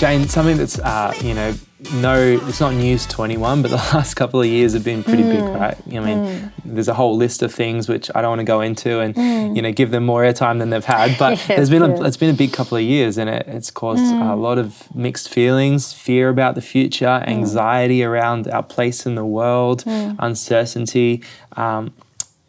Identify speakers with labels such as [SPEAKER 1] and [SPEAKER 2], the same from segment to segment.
[SPEAKER 1] Jane, something that's, it's not news to anyone, but the last couple of years have been pretty big, right? I mean, there's a whole list of things which I don't want to go into and, give them more airtime than they've had. But it's been a big couple of years, and it's caused a lot of mixed feelings, fear about the future, anxiety around our place in the world, uncertainty.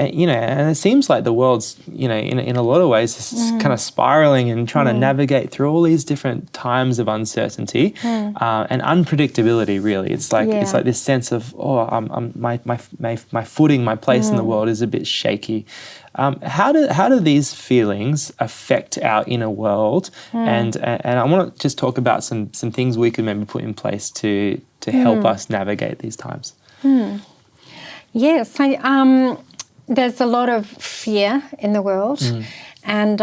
[SPEAKER 1] And it seems like the world's, in a lot of ways, is kind of spiraling and trying to navigate through all these different times of uncertainty and unpredictability. Really, it's like this sense of my footing, my place in the world is a bit shaky. How do these feelings affect our inner world? And I want to just talk about some things we could maybe put in place to help us navigate these times.
[SPEAKER 2] Yes. There's a lot of fear in the world, and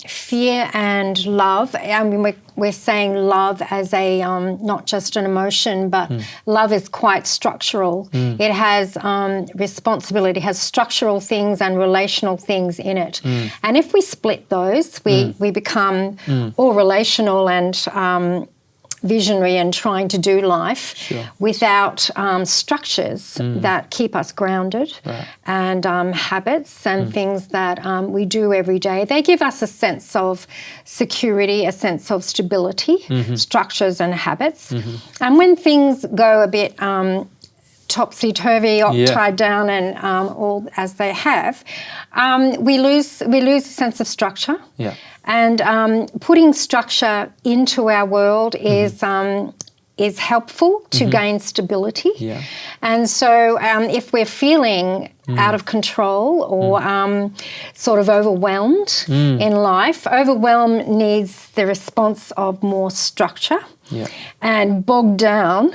[SPEAKER 2] fear and love. I mean, we're saying love as a not just an emotion, but love is quite structural. It has responsibility, has structural things and relational things in it. And if we split those, we become all relational and visionary and trying to do life without structures that keep us grounded and habits and things that we do every day. They give us a sense of security, a sense of stability, structures and habits. And when things go a bit topsy-turvy, upside down and all as they have, we lose a sense of structure. And putting structure into our world is helpful to gain stability. And so if we're feeling out of control or sort of overwhelmed in life, overwhelm needs the response of more structure. And bogged down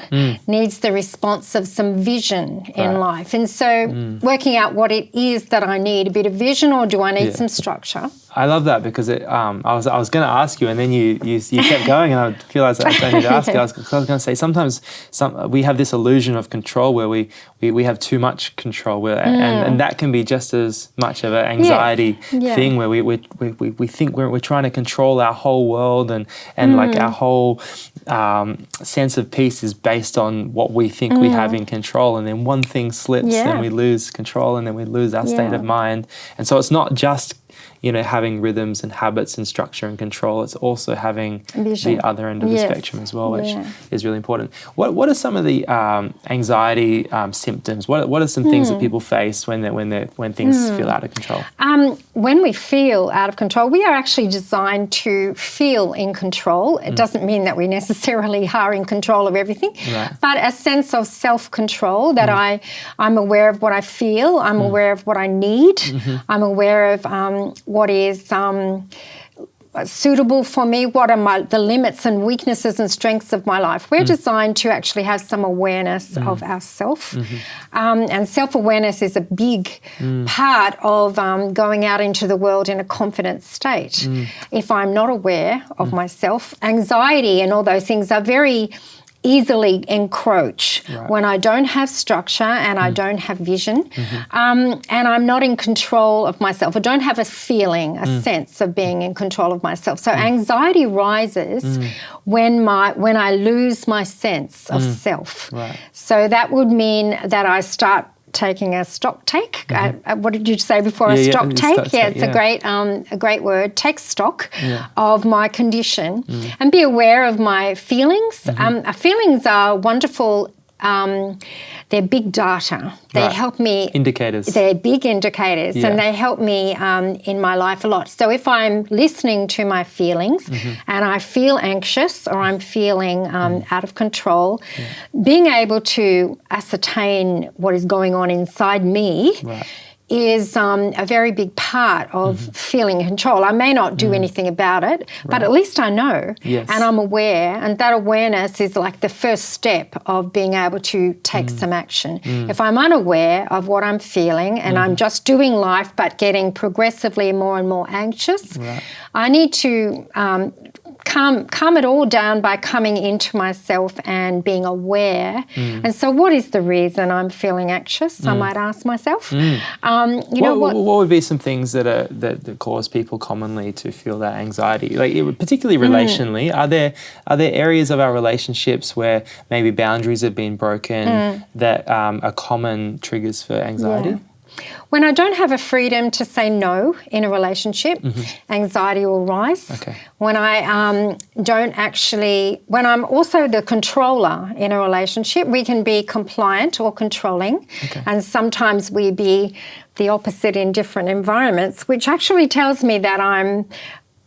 [SPEAKER 2] needs the response of some vision in life. And so working out what it is that I need, a bit of vision, or do I need some structure?
[SPEAKER 1] I love that because I was going to ask you, and then you kept going, and I realised I don't need to ask you. I was going to say sometimes we have this illusion of control where we have too much control, and that can be just as much of an anxiety thing where we think we're trying to control our whole world and like our whole sense of peace is based on what we think we have in control, and then one thing slips and we lose control, and then we lose our state of mind. And so it's not just having rhythms and habits and structure and control. It's also having vision. The other end of the spectrum as well, which is really important. What are some of the anxiety symptoms? What are some things that people face when things feel out of control?
[SPEAKER 2] When we feel out of control, we are actually designed to feel in control. It doesn't mean that we necessarily are in control of everything, but a sense of self-control that I'm aware of what I feel, I'm aware of what I need, I'm aware of what is suitable for me, what are the limits and weaknesses and strengths of my life. We're designed to actually have some awareness of ourself. And self-awareness is a big part of going out into the world in a confident state. If I'm not aware of myself, anxiety and all those things are very easily encroach when I don't have structure and I don't have vision and I'm not in control of myself. I don't have a feeling, a sense of being in control of myself. So anxiety rises when I lose my sense of self. So that would mean that I start taking a stock take. What did you say before? A stock take? It's a great word. Take stock of my condition and be aware of my feelings. Feelings are wonderful. They're big data. They help me.
[SPEAKER 1] Indicators.
[SPEAKER 2] They're big indicators and they help me in my life a lot. So if I'm listening to my feelings and I feel anxious or I'm feeling out of control, being able to ascertain what is going on inside me is a very big part of feeling in control. I may not do anything about it, but at least I know and I'm aware, and that awareness is like the first step of being able to take some action. If I'm unaware of what I'm feeling and I'm just doing life but getting progressively more and more anxious, I need to calm it all down by coming into myself and being aware. And so what is the reason I'm feeling anxious? I might ask myself.
[SPEAKER 1] What would be some things that cause people commonly to feel that anxiety? Like particularly relationally, are there areas of our relationships where maybe boundaries have been broken that are common triggers for anxiety?
[SPEAKER 2] Yeah. When I don't have a freedom to say no in a relationship, anxiety will rise.
[SPEAKER 1] Okay.
[SPEAKER 2] When I when I'm also the controller in a relationship, we can be compliant or controlling.
[SPEAKER 1] Okay.
[SPEAKER 2] And sometimes we be the opposite in different environments, which actually tells me that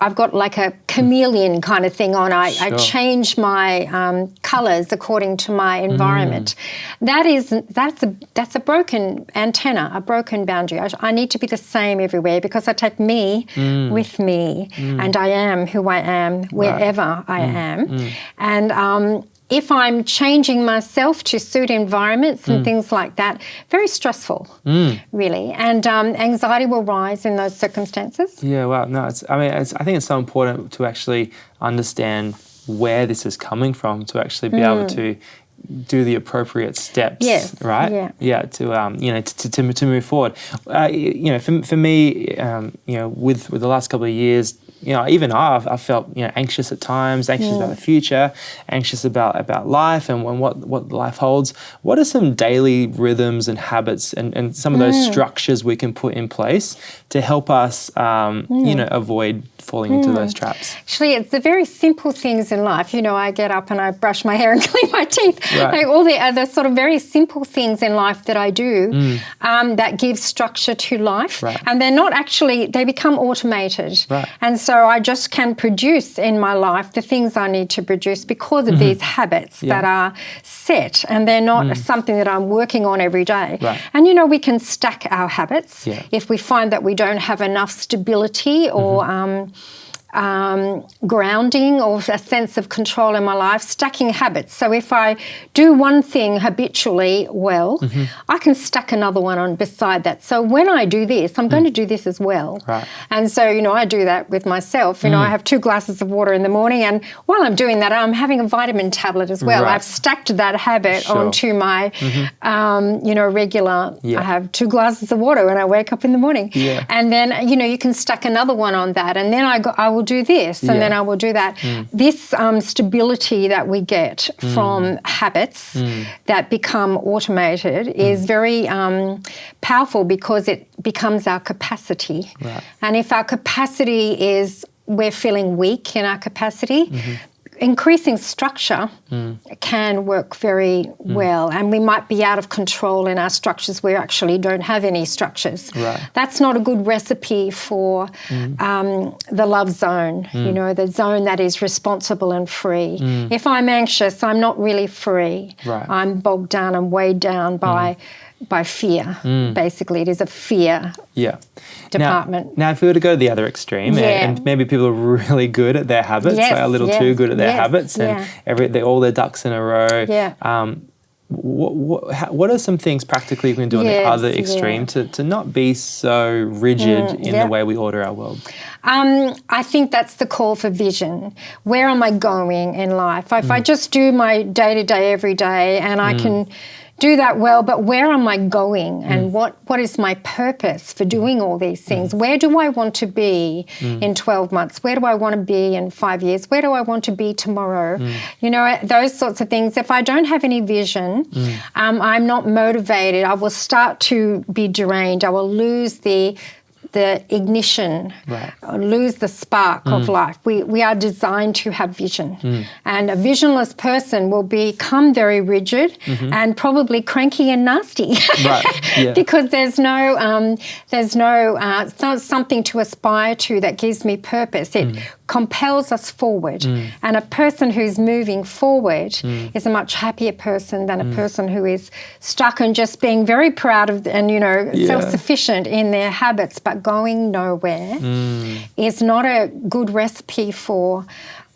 [SPEAKER 2] I've got like a chameleon kind of thing on. I change my colours according to my environment. That's a broken antenna, a broken boundary. I need to be the same everywhere because I take me with me, and I am who I am wherever I am. And if I'm changing myself to suit environments and things like that, very stressful, really. And anxiety will rise in those circumstances.
[SPEAKER 1] Yeah, well, no, I think it's so important to actually understand where this is coming from to actually be able to do the appropriate steps, right? Yeah, to move forward. For me, with the last couple of years, even I felt anxious at times, anxious about the future, anxious about life and what life holds. What are some daily rhythms and habits and some of those structures we can put in place to help us, avoid falling into those traps?
[SPEAKER 2] Actually, it's the very simple things in life. I get up and I brush my hair and clean my teeth.
[SPEAKER 1] Right.
[SPEAKER 2] Like all the other sort of very simple things in life that I do that give structure to life.
[SPEAKER 1] Right.
[SPEAKER 2] And they're not actually, they become automated.
[SPEAKER 1] Right.
[SPEAKER 2] And so I just can produce in my life the things I need to produce because of these habits that are set, and they're not something that I'm working on every day.
[SPEAKER 1] Right.
[SPEAKER 2] And we can stack our habits if we find that we don't have enough stability or grounding or a sense of control in my life, stacking habits. So if I do one thing habitually well, I can stack another one on beside that. So when I do this, I'm going to do this as well.
[SPEAKER 1] Right.
[SPEAKER 2] And so, I do that with myself. I have 2 glasses of water in the morning, and while I'm doing that, I'm having a vitamin tablet as well.
[SPEAKER 1] Right.
[SPEAKER 2] I've stacked that habit onto my, regular, I have 2 glasses of water when I wake up in the morning.
[SPEAKER 1] Yeah.
[SPEAKER 2] And then, you can stack another one on that. And then I will do this, and then I will do that. This stability that we get from habits that become automated is very powerful because it becomes our capacity.
[SPEAKER 1] Right.
[SPEAKER 2] And if our capacity is, we're feeling weak in our capacity, increasing structure can work very well, and we might be out of control in our structures. We actually don't have any structures.
[SPEAKER 1] Right.
[SPEAKER 2] That's not a good recipe for the love zone, the zone that is responsible and free. If I'm anxious, I'm not really free.
[SPEAKER 1] Right.
[SPEAKER 2] I'm bogged down and weighed down by fear. Basically, it is a fear department.
[SPEAKER 1] Now, if we were to go to the other extreme, and maybe people are really good at their habits, like a little too good at their habits, and all their ducks in a row.
[SPEAKER 2] Yeah.
[SPEAKER 1] What are some things practically we can do on the other extreme to not be so rigid in the way we order our world?
[SPEAKER 2] I think that's the call for vision. Where am I going in life? If I just do my day-to-day every day and I can do that well, but where am I going, and what is my purpose for doing all these things? Where do I want to be in 12 months? Where do I want to be in 5 years? Where do I want to be tomorrow? Those sorts of things. If I don't have any vision, I'm not motivated. I will start to be drained. I will lose the ignition, lose the spark of life. We are designed to have vision. And a visionless person will become very rigid and probably cranky and nasty. Because there's it's not something to aspire to that gives me purpose. It compels us forward. And a person who's moving forward is a much happier person than a person who is stuck and just being very proud of and self-sufficient in their habits but going nowhere is not a good recipe for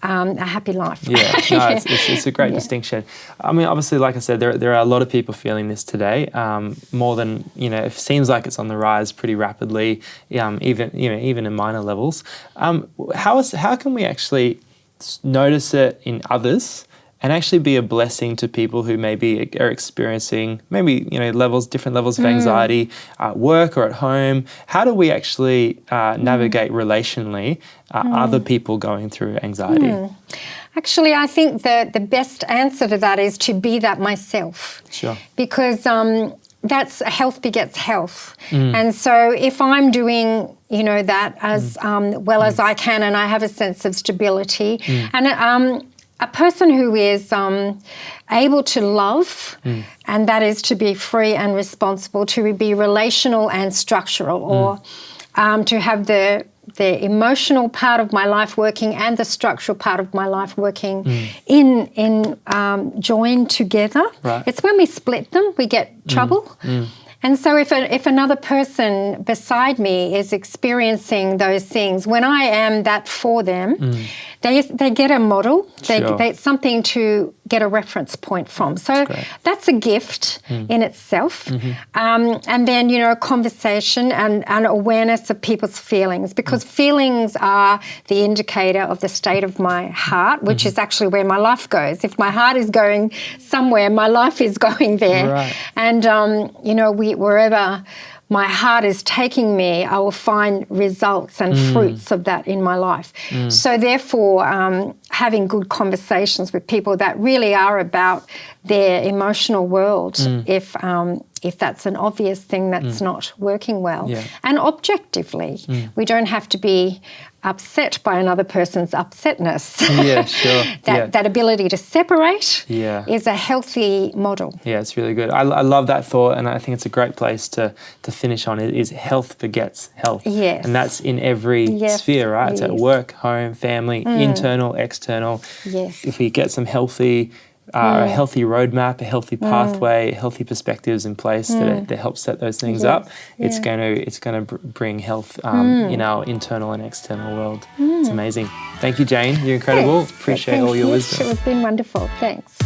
[SPEAKER 2] a happy life.
[SPEAKER 1] It's a great distinction. I mean, obviously, like I said, there are a lot of people feeling this today. More than it seems like it's on the rise pretty rapidly. Even in minor levels. How can we actually notice it in others and actually be a blessing to people who maybe are experiencing different levels of anxiety at work or at home? How do we actually navigate relationally other people going through anxiety?
[SPEAKER 2] Actually, I think the best answer to that is to be that myself.
[SPEAKER 1] Sure.
[SPEAKER 2] Because that's health begets health. And so if I'm doing, that as well as I can, and I have a sense of stability, and a person who is able to love, and that is to be free and responsible, to be relational and structural, or to have the emotional part of my life working and the structural part of my life working in joined together.
[SPEAKER 1] Right.
[SPEAKER 2] It's when we split them, we get trouble. And so if another person beside me is experiencing those things, when I am that for them, they get a model, they something to get a reference point from. So that's a gift in itself. And then, a conversation and awareness of people's feelings, because feelings are the indicator of the state of my heart, which is actually where my life goes. If my heart is going somewhere, my life is going there.
[SPEAKER 1] Right.
[SPEAKER 2] And, wherever my heart is taking me, I will find results and fruits of that in my life. So therefore, having good conversations with people that really are about their emotional world, if that's an obvious thing that's not working well. Yeah. And objectively, we don't have to be upset by another person's upsetness.
[SPEAKER 1] Yeah, sure.
[SPEAKER 2] That ability to separate is a healthy model.
[SPEAKER 1] Yeah, it's really good. I love that thought, and I think it's a great place to finish on. It is health begets health.
[SPEAKER 2] Yes.
[SPEAKER 1] And that's in every sphere, right? It's at work, home, family, internal, external.
[SPEAKER 2] Yes.
[SPEAKER 1] If we get some healthy roadmap, a healthy pathway, healthy perspectives in place that help set those things up, it's going to bring health in our internal and external world. It's amazing. Thank you, Jane. You're incredible.
[SPEAKER 2] Thanks.
[SPEAKER 1] Appreciate all your wisdom.
[SPEAKER 2] It's been wonderful. Thanks.